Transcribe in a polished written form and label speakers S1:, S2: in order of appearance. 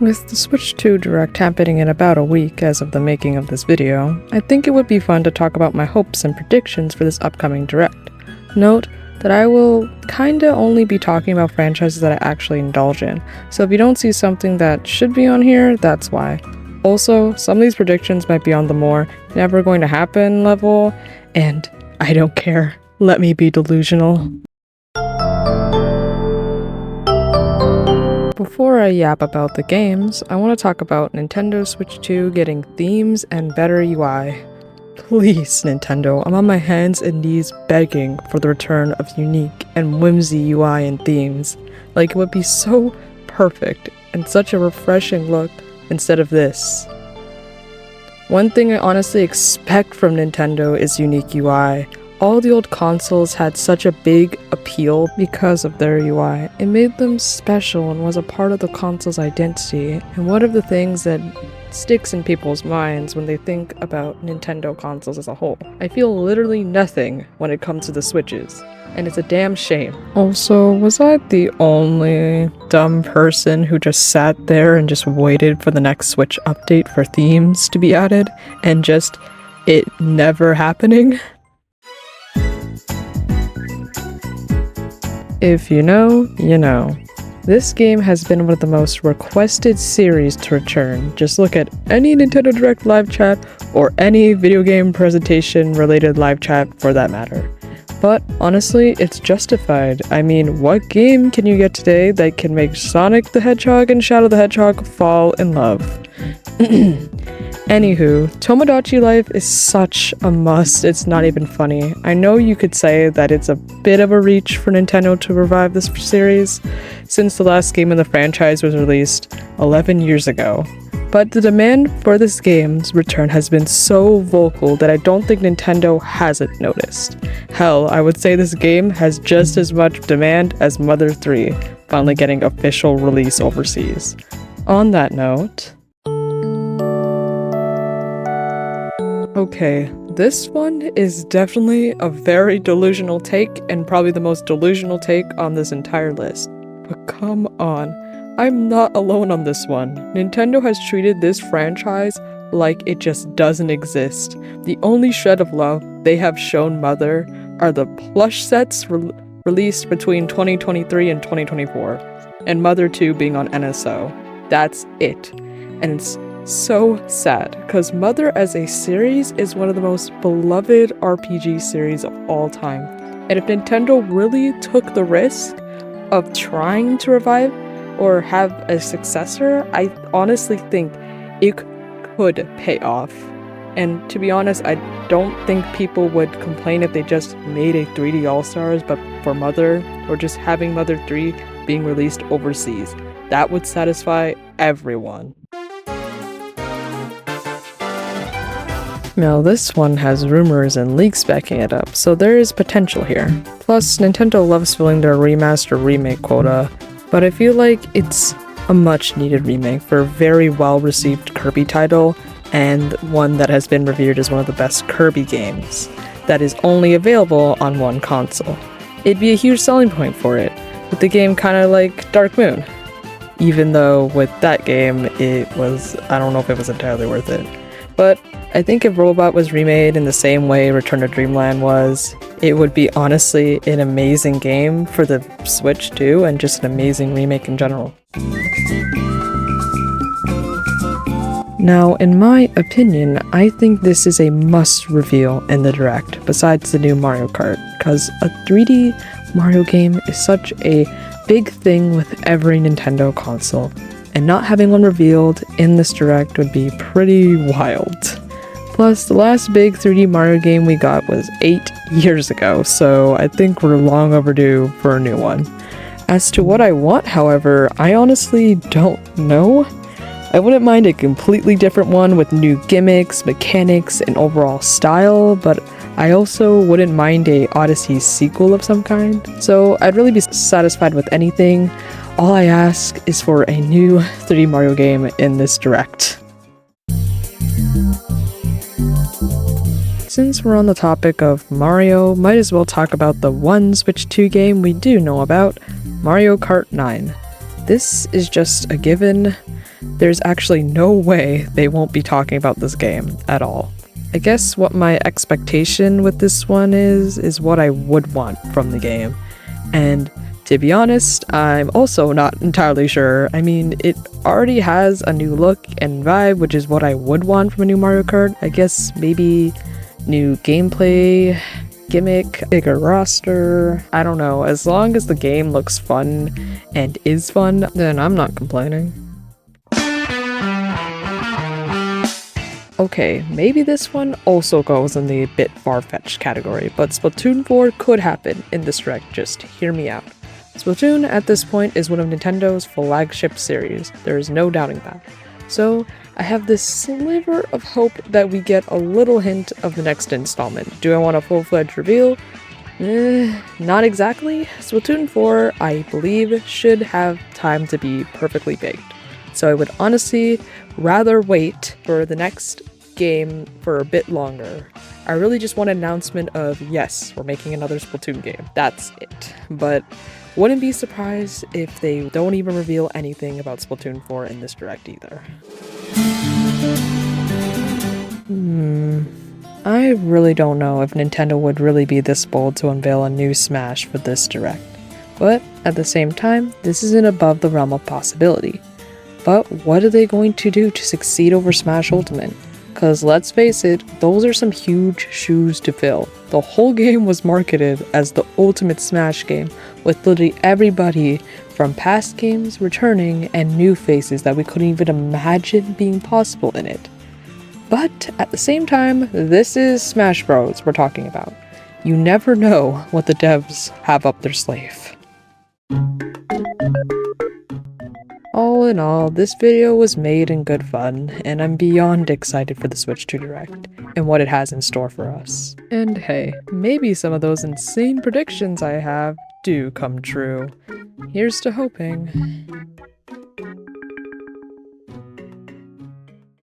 S1: With the Switch 2 Direct happening in about a week as of the making of this video, I think it would be fun to talk about my hopes and predictions for this upcoming Direct. Note that I will kinda only be talking about franchises that I actually indulge in, so if you don't see something that should be on here, that's why. Also, some of these predictions might be on the more never going to happen level, and I don't care. Let me be delusional. Before I yap about the games, I want to talk about Nintendo Switch 2 getting themes and better UI. Please, Nintendo, I'm on my hands and knees begging for the return of unique and whimsy UI and themes. Like, it would be so perfect and such a refreshing look instead of this. One thing I honestly expect from Nintendo is unique UI. All the old consoles had such a big appeal because of their UI. It made them special and was a part of the console's identity, and one of the things that sticks in people's minds when they think about Nintendo consoles as a whole. I feel literally nothing when it comes to the Switches, and it's a damn shame. Also, was I the only dumb person who just sat there and just waited for the next Switch update for themes to be added, and just it never happening? If you know, you know. This game has been one of the most requested series to return. Just look at any Nintendo Direct live chat or any video game presentation related live chat for that matter. But honestly, it's justified. I mean, what game can you get today that can make Sonic the Hedgehog and Shadow the Hedgehog fall in love? Anywho, Tomodachi Life is such a must, it's not even funny. I know you could say that it's a bit of a reach for Nintendo to revive this series, since the last game in the franchise was released 11 years ago. But the demand for this game's return has been so vocal that I don't think Nintendo hasn't noticed. Hell, I would say this game has just as much demand as Mother 3, finally getting official release overseas. On that note... Okay, this one is definitely a very delusional take, and probably the most delusional take on this entire list. But come on, I'm not alone on this one. Nintendo has treated this franchise like it just doesn't exist. The only shred of love they have shown Mother are the plush sets released between 2023 and 2024, and Mother 2 being on NSO. That's it. And it's so sad, because Mother as a series is one of the most beloved RPG series of all time. And if Nintendo really took the risk of trying to revive or have a successor, I honestly think it could pay off. And to be honest, I don't think people would complain if they just made a 3D All-Stars but for Mother, or just having Mother 3 being released overseas. That would satisfy everyone. Now, this one has rumors and leaks backing it up, so there is potential here. Plus, Nintendo loves filling their remaster remake quota, but I feel like it's a much needed remake for a very well received Kirby title, and one that has been revered as one of the best Kirby games that is only available on one console. It'd be a huge selling point for it, with the game kinda like Dark Moon. Even though with that game, I don't know if it was entirely worth it. But I think if Robot was remade in the same way Return to Dreamland was, it would be honestly an amazing game for the Switch too, and just an amazing remake in general. Now, in my opinion, I think this is a must reveal in the Direct, besides the new Mario Kart, because a 3D Mario game is such a big thing with every Nintendo console, and not having one revealed in this Direct would be pretty wild. Plus, the last big 3D Mario game we got was 8 years ago, so I think we're long overdue for a new one. As to what I want, however, I honestly don't know. I wouldn't mind a completely different one with new gimmicks, mechanics, and overall style, but I also wouldn't mind a Odyssey sequel of some kind, so I'd really be satisfied with anything. All I ask is for a new 3D Mario game in this Direct. Since we're on the topic of Mario, might as well talk about the one Switch 2 game we do know about, Mario Kart 9. This is just a given. there's actually no way they won't be talking about this game at all. I guess what my expectation with this one is what I would want from the game. And to be honest, I'm also not entirely sure. I mean, it already has a new look and vibe, which is what I would want from a new Mario Kart. I guess maybe new gameplay, gimmick, bigger roster. I don't know. As long as the game looks fun and is fun, then I'm not complaining. Okay, maybe this one also goes in the bit far-fetched category, but Splatoon 4 could happen in this direct, just hear me out. Splatoon at this point is one of Nintendo's flagship series, there is no doubting that. So, I have this sliver of hope that we get a little hint of the next installment. Do I want a full-fledged reveal? Not exactly. Splatoon 4, I believe, should have time to be perfectly baked. So I would honestly rather wait for the next game for a bit longer. I really just want an announcement of, yes, we're making another Splatoon game. That's it. But wouldn't be surprised if they don't even reveal anything about Splatoon 4 in this direct either. I really don't know if Nintendo would really be this bold to unveil a new Smash for this direct. But at the same time, this isn't above the realm of possibility. But what are they going to do to succeed over Smash Ultimate? Cause let's face it, those are some huge shoes to fill. The whole game was marketed as the ultimate Smash game, with literally everybody from past games returning and new faces that we couldn't even imagine being possible in it. But at the same time, this is Smash Bros. We're talking about. You never know what the devs have up their sleeve. All in all, this video was made in good fun, and I'm beyond excited for the Switch 2 Direct, and what it has in store for us. And hey, maybe some of those insane predictions I have do come true. Here's to hoping.